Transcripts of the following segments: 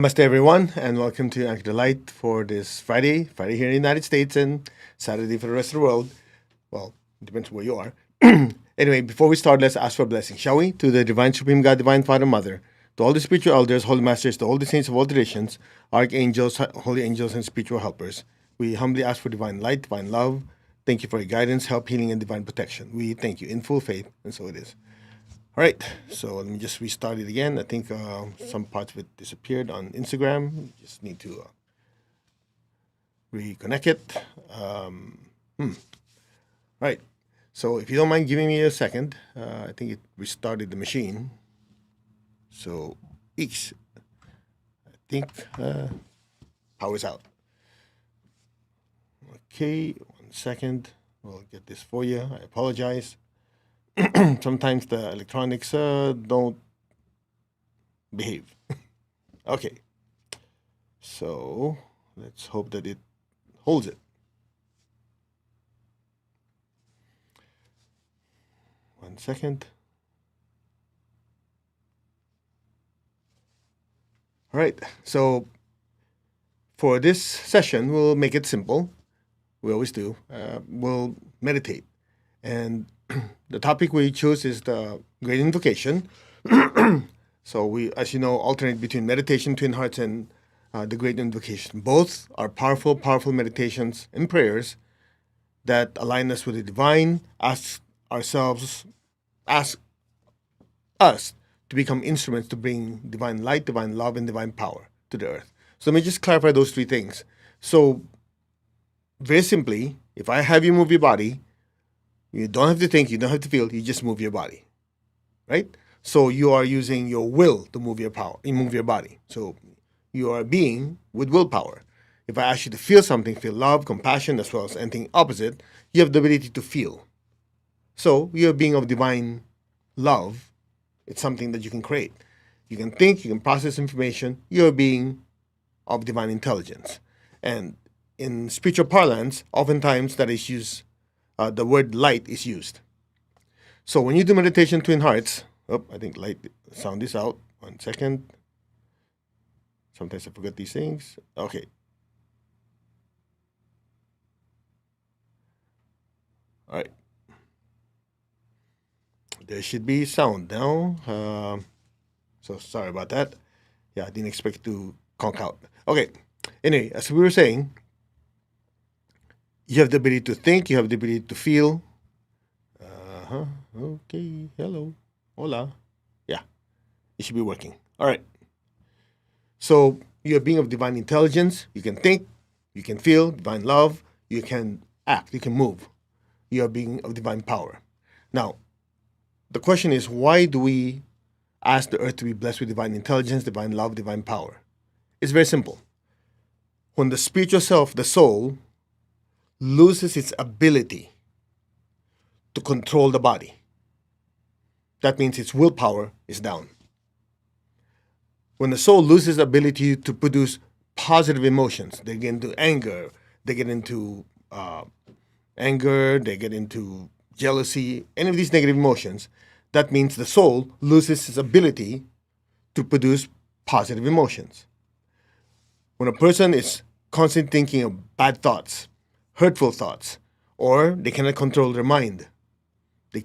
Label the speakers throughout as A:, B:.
A: Namaste, everyone, and welcome to Anchor the Light for this Friday here in the United States, and Saturday for the rest of the world. Well, it depends where you are. Anyway, before we start, let's ask for a blessing, shall we? To the Divine Supreme God, Divine Father, Mother, to all the spiritual elders, holy masters, to all the saints of all traditions, archangels, holy angels, and spiritual helpers. We humbly ask for divine light, divine love. Thank you for your guidance, help, healing, and divine protection. We thank you in full faith, and so it is. All right, so let me just restart it again. I think some parts of it disappeared on Instagram. Just need to reconnect it. All right, so if you don't mind giving me a second, I think it restarted the machine. So, eeks, I think power's out. Okay, 1 second. We'll get this for you. I apologize. Sometimes the electronics don't behave. Okay, so let's hope that it holds it. 1 second. All right, so for this session, we'll make it simple. We always do. We'll meditate. And the topic we choose is the Great Invocation. So we, as you know, alternate between meditation, twin hearts, and the Great Invocation. Both are powerful, powerful meditations and prayers that align us with the divine, ask us to become instruments to bring divine light, divine love, and divine power to the earth. So let me just clarify those three things. So very simply, if I have you move your body, you don't have to think, you don't have to feel, you just move your body, right? So you are using your will to move your body. So you are a being with willpower. If I ask you to feel something, feel love, compassion, as well as anything opposite, you have the ability to feel. So you're a being of divine love. It's something that you can create. You can think, you can process information. You're a being of divine intelligence. And in spiritual parlance, oftentimes that is used, the word light is used. So when you do meditation twin hearts, I think light sound this out. 1 second. Sometimes I forget these things. Okay. All right. There should be sound now. So sorry about that. Yeah, I didn't expect to conk out. Okay. Anyway, as we were saying, you have the ability to think, you have the ability to feel. Okay, hello, hola. Yeah, it should be working. All right. So you're a being of divine intelligence. You can think, you can feel, divine love. You can act, you can move. You're a being of divine power. Now, the question is, why do we ask the earth to be blessed with divine intelligence, divine love, divine power? It's very simple. When the spiritual self, the soul, loses its ability to control the body, that means its willpower is down. When the soul loses the ability to produce positive emotions, they get into anger, they get into jealousy, any of these negative emotions, that means the soul loses its ability to produce positive emotions. When a person is constantly thinking of bad thoughts, hurtful thoughts, or they cannot control their mind. They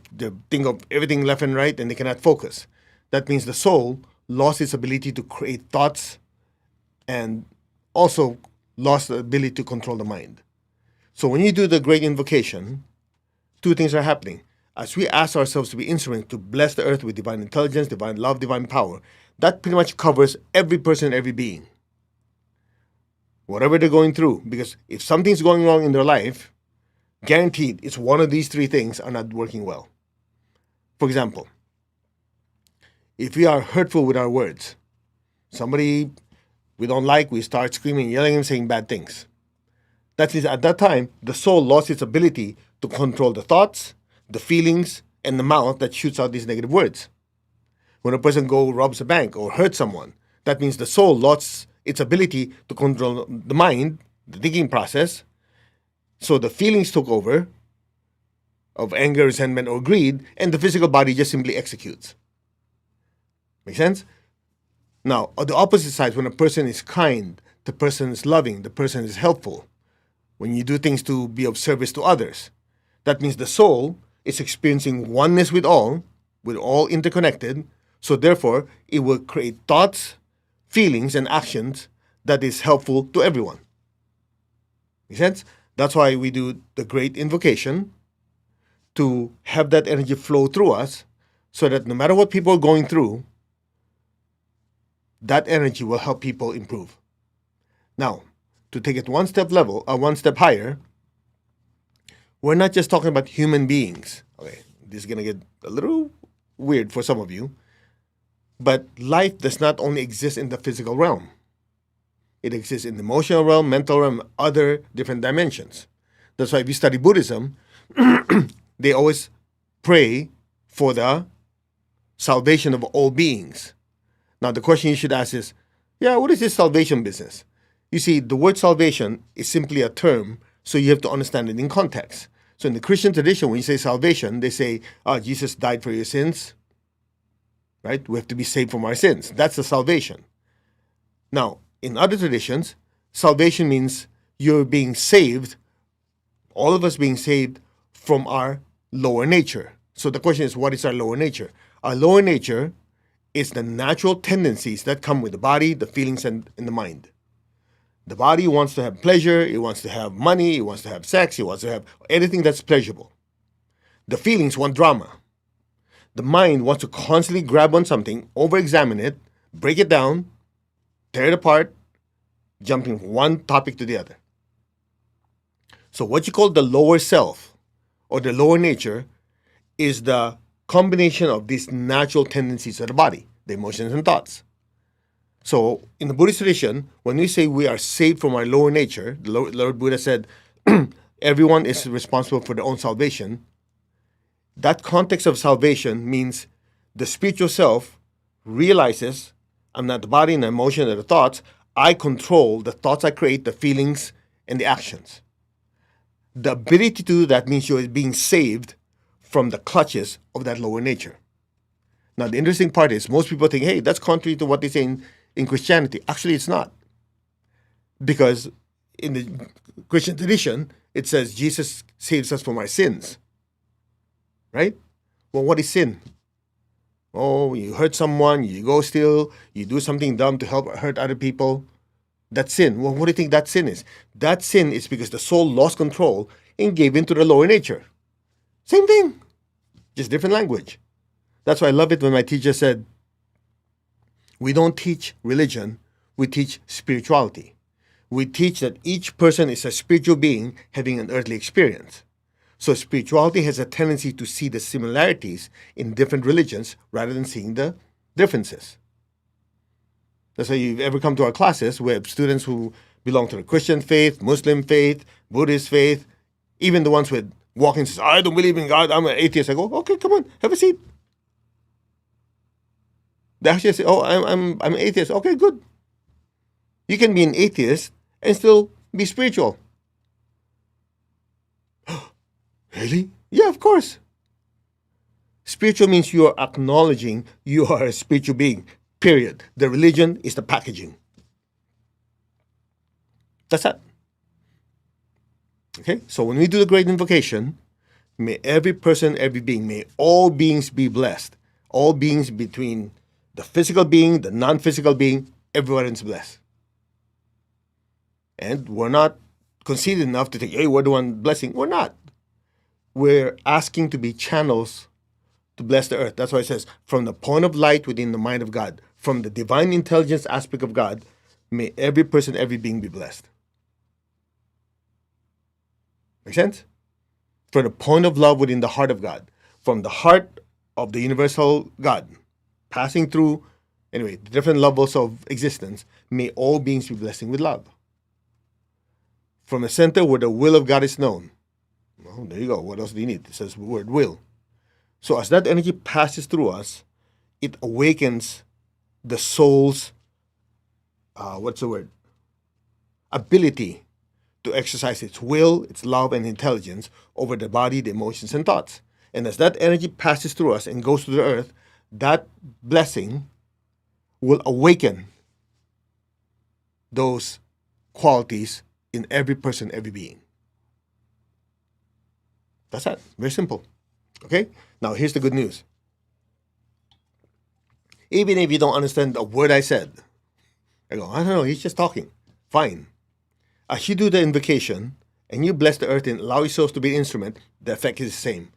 A: think of everything left and right and they cannot focus. That means the soul lost its ability to create thoughts and also lost the ability to control the mind. So when you do the Great Invocation, two things are happening. As we ask ourselves to be instruments to bless the earth with divine intelligence, divine love, divine power, that pretty much covers every person, every being. Whatever they're going through, because if something's going wrong in their life, guaranteed it's one of these three things are not working well. For example, if we are hurtful with our words, somebody we don't like, we start screaming, yelling, and saying bad things. That is, at that time, the soul lost its ability to control the thoughts, the feelings, and the mouth that shoots out these negative words. When a person robs a bank or hurts someone, that means the soul lost its ability to control the mind, the thinking process. So the feelings took over of anger, resentment, or greed, and the physical body just simply executes. Make sense? Now, on the opposite side, when a person is kind, the person is loving, the person is helpful, when you do things to be of service to others, that means the soul is experiencing oneness with all, we're all interconnected, so therefore it will create thoughts, feelings, and actions that is helpful to everyone. Make sense? That's why we do the great invocation, to have that energy flow through us, so that no matter what people are going through, that energy will help people improve. Now, to take it one step higher, we're not just talking about human beings. Okay, this is gonna get a little weird for some of you, but life does not only exist in the physical realm. It exists in the emotional realm, mental realm, other different dimensions. That's why if you study Buddhism, they always pray for the salvation of all beings. Now, the question you should ask is, what is this salvation business? You see, the word salvation is simply a term, so you have to understand it in context. So in the Christian tradition, when you say salvation, they say, Jesus died for your sins, right? We have to be saved from our sins. That's the salvation. Now, in other traditions, salvation means you're being saved, all of us being saved from our lower nature. So the question is, what is our lower nature? Our lower nature is the natural tendencies that come with the body, the feelings, and the mind. The body wants to have pleasure, it wants to have money, it wants to have sex, it wants to have anything that's pleasurable. The feelings want drama. The mind wants to constantly grab on something, over-examine it, break it down, tear it apart, jumping from one topic to the other. So what you call the lower self or the lower nature is the combination of these natural tendencies of the body, the emotions and thoughts. So in the Buddhist tradition, when we say we are saved from our lower nature, the Lord Buddha said, everyone is responsible for their own salvation. That context of salvation means the spiritual self realizes, I'm not the body and the emotion and the thoughts. I control the thoughts I create, the feelings, and the actions. The ability to do that means you're being saved from the clutches of that lower nature. Now, the interesting part is most people think, hey, that's contrary to what they say in Christianity. Actually, it's not. Because in the Christian tradition, it says Jesus saves us from our sins. Right? Well, what is sin? Oh, you hurt someone, you go steal, you do something dumb to help hurt other people. That's sin. Well, what do you think that sin is? That sin is because the soul lost control and gave in to the lower nature. Same thing, just different language. That's why I love it when my teacher said, we don't teach religion, we teach spirituality. We teach that each person is a spiritual being having an earthly experience. So spirituality has a tendency to see the similarities in different religions rather than seeing the differences. That's why you've ever come to our classes, we have students who belong to the Christian faith, Muslim faith, Buddhist faith, even the ones with walk-in says, I don't believe in God, I'm an atheist. I go, okay, come on, have a seat. They actually say, oh, I'm an atheist. Okay, good. You can be an atheist and still be spiritual. Really? Yeah, of course. Spiritual means you are acknowledging you are a spiritual being, period. The religion is the packaging. That's it. Okay, so when we do the great invocation, may every person, every being, may all beings be blessed. All beings between the physical being, the non-physical being, everyone is blessed. And we're not conceited enough to think, hey, we're the one blessing. We're not. We're asking to be channels to bless the earth. That's why it says, from the point of light within the mind of God, from the divine intelligence aspect of God, may every person, every being be blessed. Make sense? From the point of love within the heart of God, from the heart of the universal God, passing through, anyway, the different levels of existence, may all beings be blessing with love. From the center where the will of God is known. Well, there you go. What else do you need? It says the word will. So as that energy passes through us, it awakens the soul's, ability to exercise its will, its love, and intelligence over the body, the emotions, and thoughts. And as that energy passes through us and goes to the earth, that blessing will awaken those qualities in every person, every being. That's it. Very simple. Okay? Now, here's the good news. Even if you don't understand a word I said, I go, I don't know, he's just talking. Fine. As you do the invocation and you bless the earth and allow your souls to be an instrument, the effect is the same.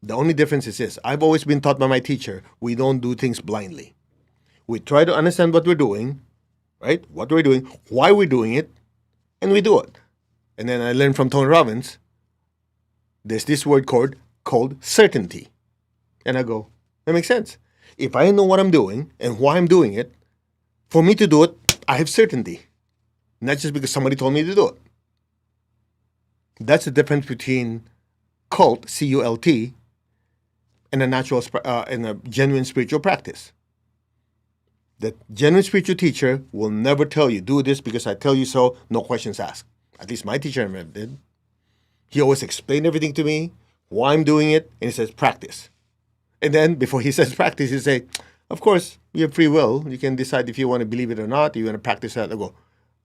A: The only difference is this. I've always been taught by my teacher, we don't do things blindly. We try to understand what we're doing, right? What we're doing, why we're doing it, and we do it. And then I learned from Tony Robbins, there's this word called certainty. And I go, that makes sense. If I know what I'm doing and why I'm doing it, for me to do it, I have certainty. Not just because somebody told me to do it. That's the difference between cult, C-U-L-T, and a genuine spiritual practice. The genuine spiritual teacher will never tell you, do this because I tell you so, no questions asked. At least my teacher never did. He always explained everything to me, why I'm doing it, and he says, practice. And then before he says practice, he say, of course, you have free will. You can decide if you want to believe it or not. You want to practice that.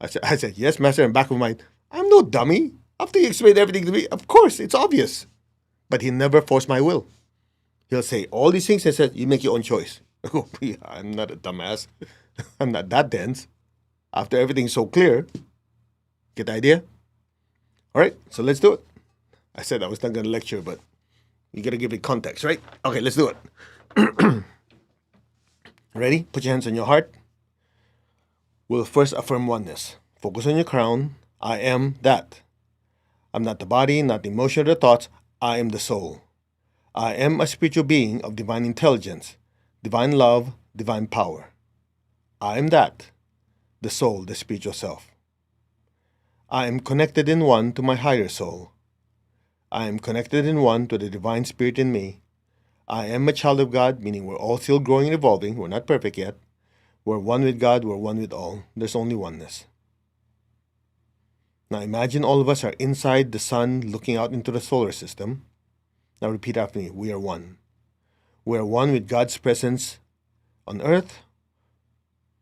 A: I said, yes, master. In the back of my mind, I'm no dummy. After he explained everything to me, of course, it's obvious. But he never forced my will. He'll say all these things and says, you make your own choice. I go, yeah, I'm not a dumbass. I'm not that dense. After everything's so clear, get the idea? All right, so let's do it. I said I was not going to lecture, but you got to give it context, right? Okay, let's do it. Ready? Put your hands on your heart. We'll first affirm oneness. Focus on your crown. I am that. I'm not the body, not the emotion or the thoughts. I am the soul. I am a spiritual being of divine intelligence, divine love, divine power. I am that, the soul, the spiritual self. I am connected in one to my higher soul. I am connected in one to the divine spirit in me. I am a child of God, meaning we're all still growing and evolving. We're not perfect yet. We're one with God. We're one with all. There's only oneness. Now imagine all of us are inside the sun looking out into the solar system. Now repeat after me. We are one. We are one with God's presence on earth.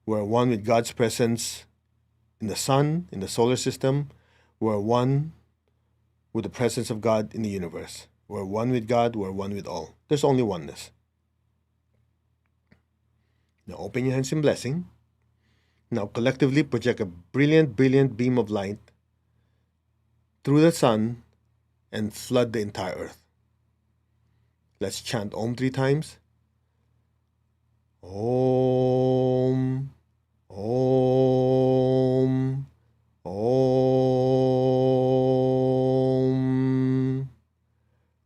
A: We are one with God's presence in the sun, in the solar system. We are one with the presence of God in the universe. We're one with God. We're one with all. There's only oneness. Now open your hands in blessing. Now collectively project a brilliant, brilliant beam of light through the sun and flood the entire earth. Let's chant Om 3 times. Om, Om, Om.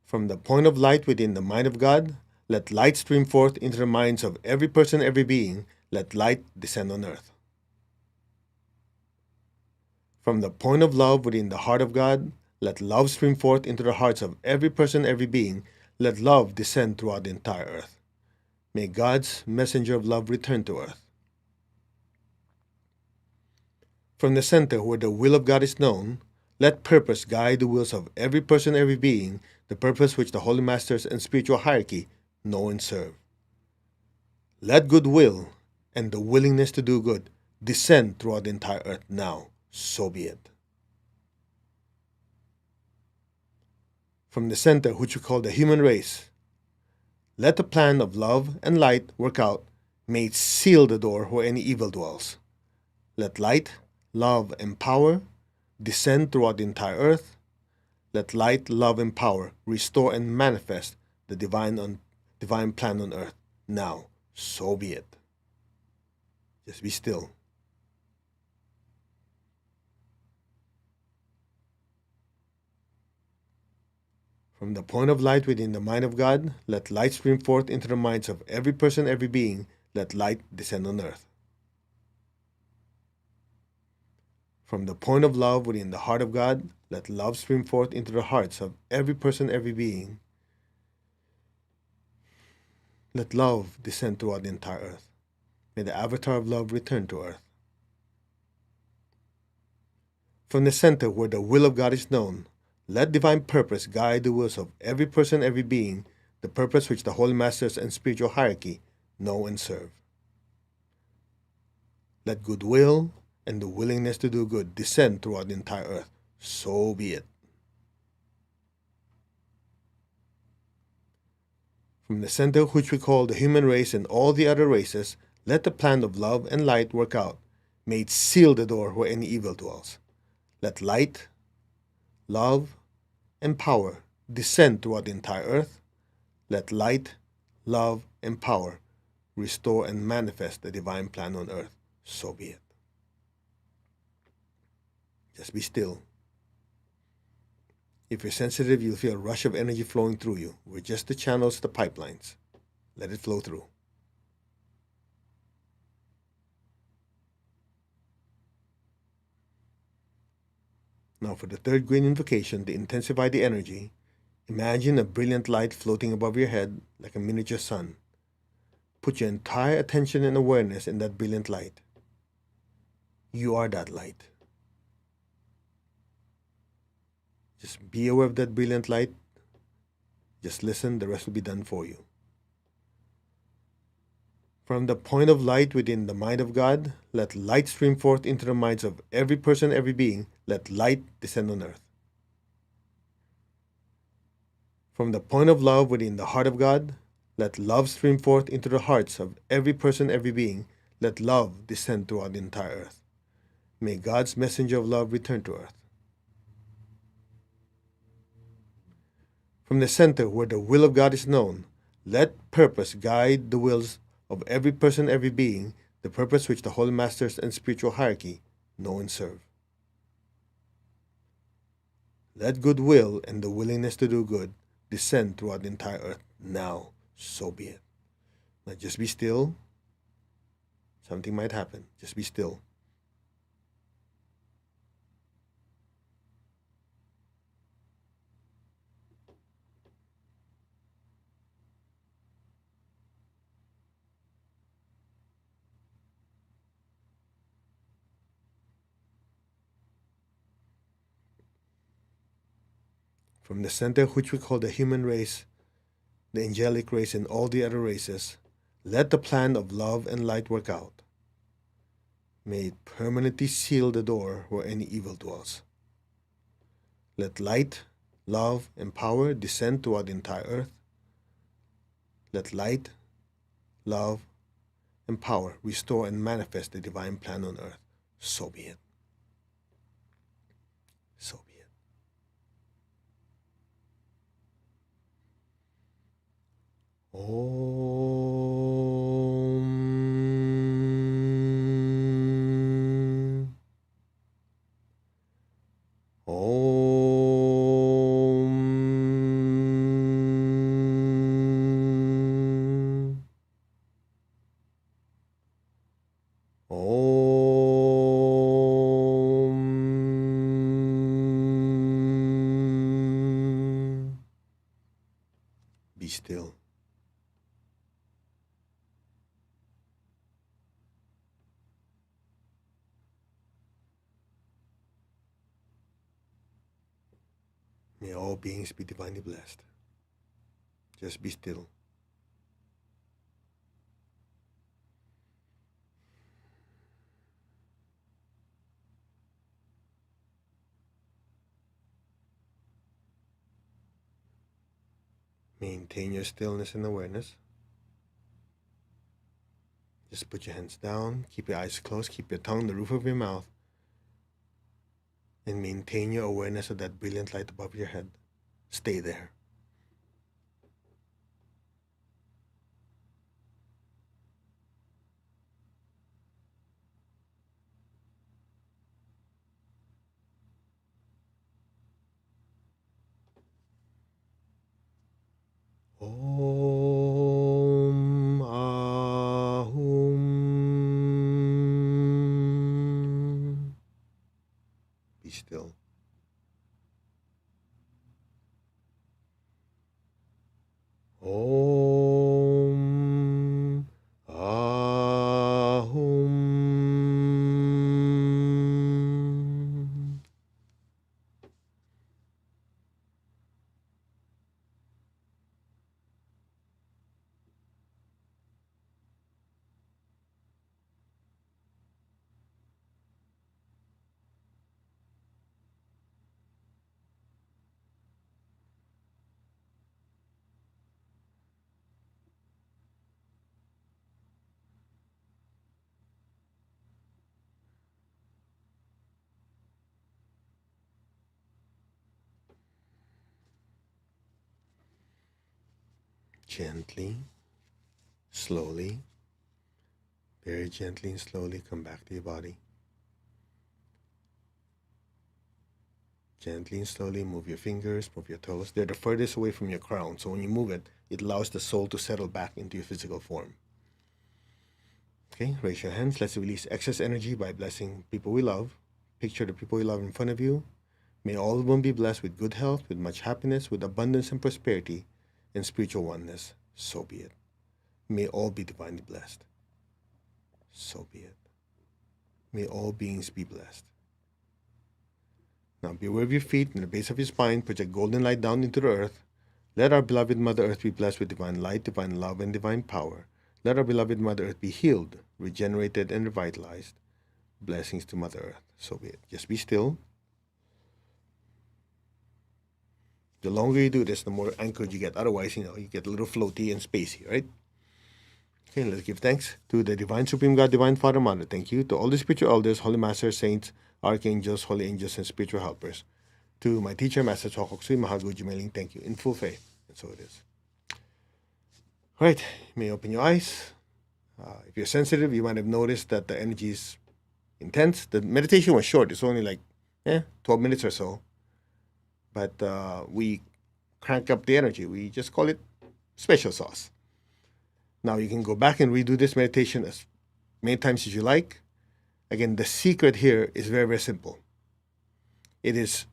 A: From the point of light within the mind of God, let light stream forth into the minds of every person, every being. Let light descend on earth. From the point of love within the heart of God, let love stream forth into the hearts of every person, every being. Let love descend throughout the entire earth. May God's messenger of love return to earth. From the center where the will of God is known, let purpose guide the wills of every person, every being, the purpose which the Holy Masters and spiritual hierarchy know and serve. Let goodwill and the willingness to do good descend throughout the entire earth now. So be it. From the center, which we call the human race, let the plan of love and light work out. May it seal the door where any evil dwells. Let light, love, and power descend throughout the entire earth. Let light, love, and power restore and manifest the divine plan on earth. Now, so be it. Just be still. From the point of light within the mind of God, let light stream forth into the minds of every person, every being. Let light descend on earth. From the point of love within the heart of God, let love stream forth into the hearts of every person, every being. Let love descend throughout the entire earth. May the avatar of love return to earth. From the center where the will of God is known, let divine purpose guide the wills of every person, every being, the purpose which the Holy Masters and spiritual hierarchy know and serve. Let goodwill and the willingness to do good descend throughout the entire earth. So be it. From the center which we call the human race and all the other races, let the plan of love and light work out. May it seal the door where any evil dwells. Let light, love, and power descend throughout the entire earth. Let light, love, and power restore and manifest the divine plan on earth. So be it. Just be still. If you're sensitive, you'll feel a rush of energy flowing through you. We're just the channels, the pipelines. Let it flow through. Now for the third green invocation to intensify the energy, imagine a brilliant light floating above your head like a miniature sun. Put your entire attention and awareness in that brilliant light. You are that light. Just be aware of that brilliant light. Just listen, the rest will be done for you. From the point of light within the mind of God, let light stream forth into the minds of every person, every being. Let light descend on earth. From the point of love within the heart of God, let love stream forth into the hearts of every person, every being. Let love descend throughout the entire earth. May God's messenger of love return to earth. From the center where the will of God is known, let purpose guide the wills of every person, every being, the purpose which the Holy Masters and spiritual hierarchy know and serve. Let goodwill and the willingness to do good descend throughout the entire earth now. So be it. Now just be still. Something might happen. Just be still. From the center which we call the human race, the angelic race, and all the other races, let the plan of love and light work out. May it permanently seal the door where any evil dwells. Let light, love, and power descend throughout the entire earth. Let light, love, and power restore and manifest the divine plan on earth. So be it. So be it. Om. Om. Om. Be still. May all beings be divinely blessed. Just be still. Maintain your stillness and awareness. Just put your hands down, keep your eyes closed, keep your tongue on the roof of your mouth, and maintain your awareness of that brilliant light above your head. Stay there. Om Ahum. Be still. Om Ahum. Gently, slowly, very gently and slowly come back to your body. Gently and slowly move your fingers, move your toes. They're the furthest away from your crown, so when you move it, it allows the soul to settle back into your physical form. Okay, raise your hands. Let's release excess energy by blessing people we love. Picture the people you love in front of you. May all of them be blessed with good health, with much happiness, with abundance and prosperity, and spiritual oneness. So be it. May all be divinely blessed. So be it. May all beings be blessed. Now be aware of your feet and the base of your spine. Project golden light down into the earth. Let our beloved Mother Earth be blessed with divine light, divine love, and divine power. Let our beloved Mother Earth be healed, regenerated, and revitalized. Blessings to Mother Earth. So be it. Just be still. The longer you do this, the more anchored you get. Otherwise, you get a little floaty and spacey, right? Okay, let's give thanks to the Divine Supreme God, Divine Father, Mother. Thank you to all the spiritual elders, holy masters, saints, archangels, holy angels, and spiritual helpers. To my teacher, Master Chokoksui, Mahaguji Mailing, thank you in full faith. And so it is. All right, you may open your eyes. If you're sensitive, you might have noticed that the energy is intense. The meditation was short. It's only like 12 minutes or so. But we crank up the energy. We just call it special sauce. Now you can go back and redo this meditation as many times as you like. Again, the secret here is very, very simple. It is,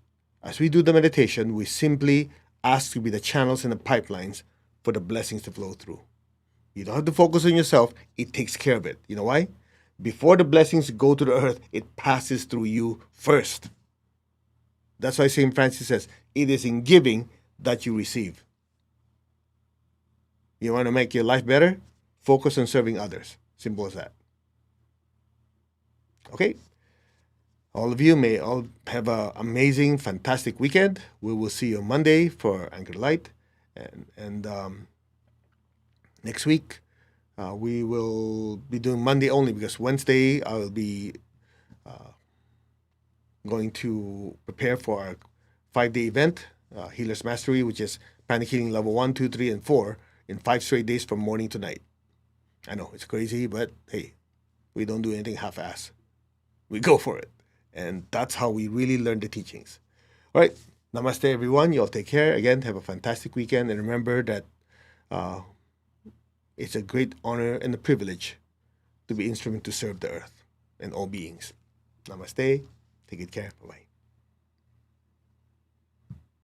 A: as we do the meditation, we simply ask to be the channels and the pipelines for the blessings to flow through. You don't have to focus on yourself. It takes care of it. You know why? Before the blessings go to the earth, it passes through you first. That's why St. Francis says, it is in giving that you receive. You want to make your life better? Focus on serving others. Simple as that. Okay? All of you may all have an amazing, fantastic weekend. We will see you on Monday for Anchor Light. And next week, we will be doing Monday only because Wednesday I will be going to prepare for our 5-day event, Healer's Mastery, which is Panic Healing Level 1, 2, 3, and 4 in 5 straight days from morning to night. I know, it's crazy, but hey, we don't do anything half-ass. We go for it. And that's how we really learn the teachings. All right, namaste, everyone. You all take care. Again, have a fantastic weekend. And remember that it's a great honor and a privilege to be instrument to serve the earth and all beings. Namaste. Take good care. Bye-bye.